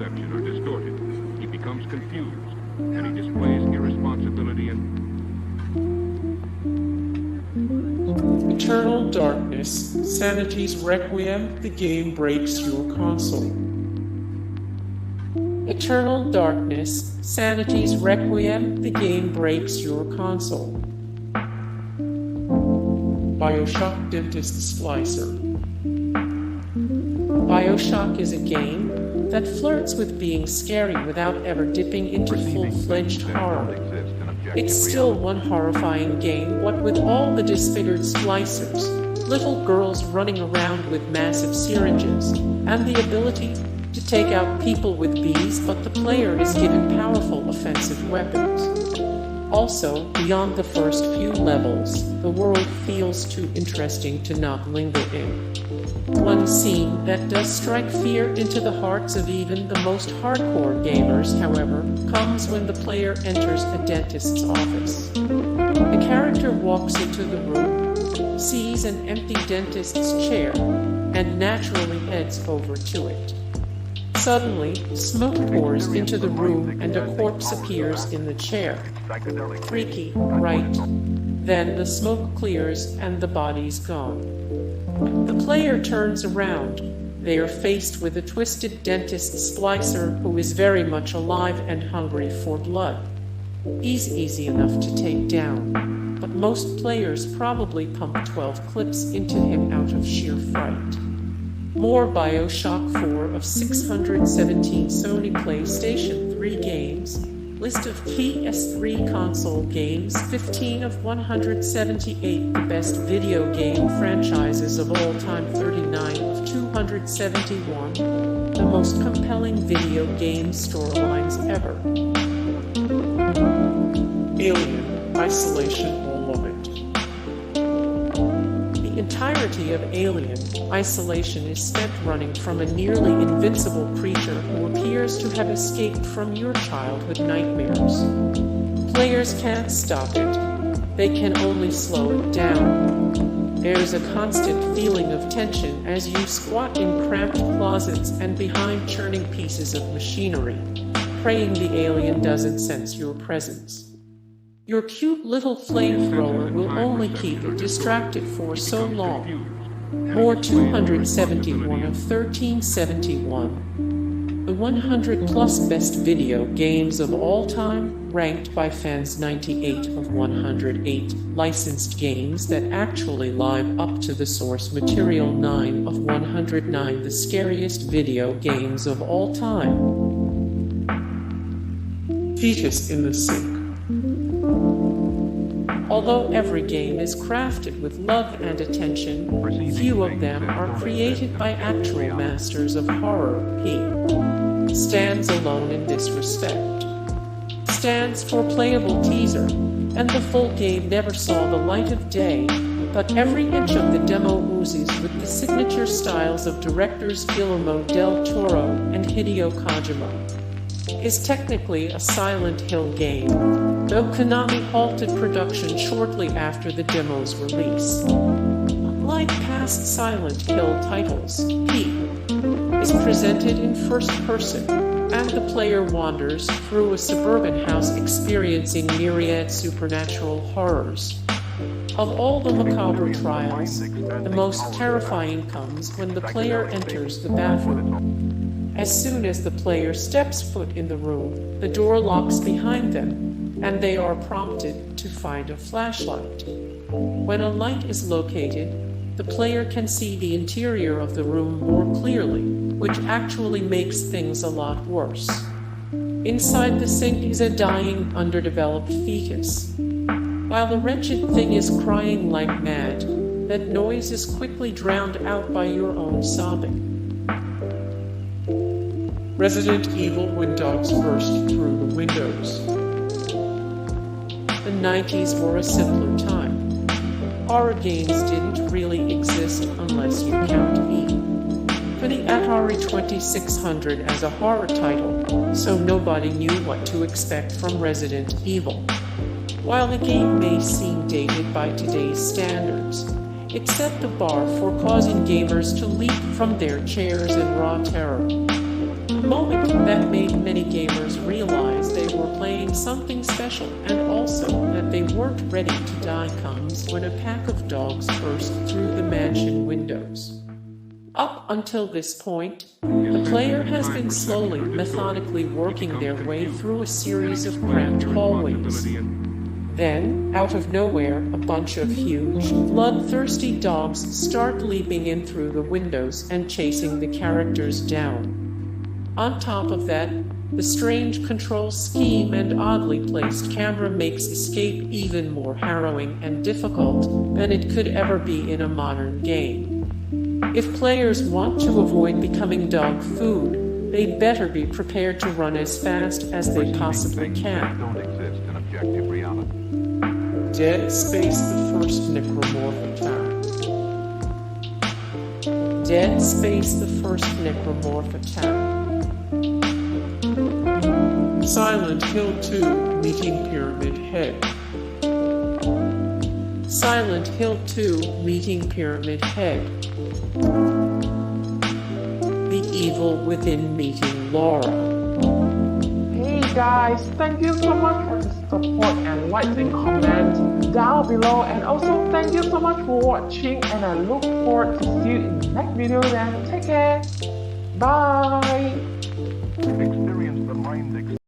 perception are distorted. He becomes confused, and he displays irresponsibility and Eternal Darkness, Sanity's Requiem, the game breaks your console. Eternal Darkness, Sanity's Requiem, the game breaks your console. Bioshock Dentist Splicer. Bioshock is a game that flirts with being scary without ever dipping into full-fledged horror. It's still one horrifying game, what with all the disfigured splicers, little girls running around with massive syringes, and the ability to take out people with bees, but the player is given powerful offensive weapons. Also, beyond the first few levels, the world feels too interesting to not linger in. One scene that does strike fear into the hearts of even the most hardcore gamers, however, comes when the player enters a dentist's office. The character walks into the room, sees an empty dentist's chair, and naturally heads over to it. Suddenly, smoke pours into the room and a corpse appears in the chair. Freaky, right? Then the smoke clears and the body's gone. The player turns around. They are faced with a twisted dentist Splicer who is very much alive and hungry for blood. He's easy enough to take down, but most players probably pump 12 clips into him out of sheer fright. More Bioshock 4 of 617 Sony PlayStation 3 games. List of PS3 console games, 15 of 178. The best video game franchises of all time, 39 of 271. The most compelling video game storylines ever. Alien, Isolation or Lament. The entirety of Alien, Isolation is spent running from a nearly invincible creature who appears to have escaped from your childhood nightmares. Players can't stop it. They can only slow it down. There's a constant feeling of tension as you squat in cramped closets and behind churning pieces of machinery, praying the alien doesn't sense your presence. Your cute little flamethrower will only keep it distracted for so long. More 271 of 1371. The 100 plus best video games of all time, ranked by fans 98 of 108. Licensed games that actually live up to the source material 9 of 109. The scariest video games of all time. Fetus in the Sink. Although every game is crafted with love and attention, few of them are created by actual masters of horror. He stands alone in this respect. Stands for playable teaser, and the full game never saw the light of day, but every inch of the demo oozes with the signature styles of directors Guillermo del Toro and Hideo Kojima. Is technically a Silent Hill game, though Konami halted production shortly after the demo's release. Unlike past Silent Hill titles, he is presented in first person, and the player wanders through a suburban house experiencing myriad supernatural horrors. Of all the macabre trials, the most terrifying comes when the player enters the bathroom. As soon as the player steps foot in the room, the door locks behind them, and they are prompted to find a flashlight. When a light is located, the player can see the interior of the room more clearly, which actually makes things a lot worse. Inside the sink is a dying, underdeveloped fetus. While the wretched thing is crying like mad, that noise is quickly drowned out by your own sobbing. Resident Evil when dogs burst through the windows. The 90s were a simpler time. Horror games didn't really exist unless you count E. For the Atari 2600 as a horror title, so nobody knew what to expect from Resident Evil. While the game may seem dated by today's standards, it set the bar for causing gamers to leap from their chairs in raw terror. The moment that made many gamers realize they were playing something special, and also that they weren't ready to die comes when a pack of dogs burst through the mansion windows. Up until this point, the player has been slowly, methodically working their way through a series of cramped hallways. Then, out of nowhere, a bunch of huge, bloodthirsty dogs start leaping in through the windows and chasing the characters down. On top of that, the strange control scheme and oddly placed camera makes escape even more harrowing and difficult than it could ever be in a modern game. If players want to avoid becoming dog food, they'd better be prepared to run as fast as they possibly can. Don't exist in objective reality. Dead Space the first Necromorph attack. Dead Space the first Necromorph attack. Silent Hill 2 meeting Pyramid Head. Silent Hill 2 meeting Pyramid Head. The Evil Within meeting Laura. Hey guys, thank you so much for the support and likes and comments down below, and also thank you so much for watching, and I look forward to see you in the next video. Then take care. Bye. Experience the mind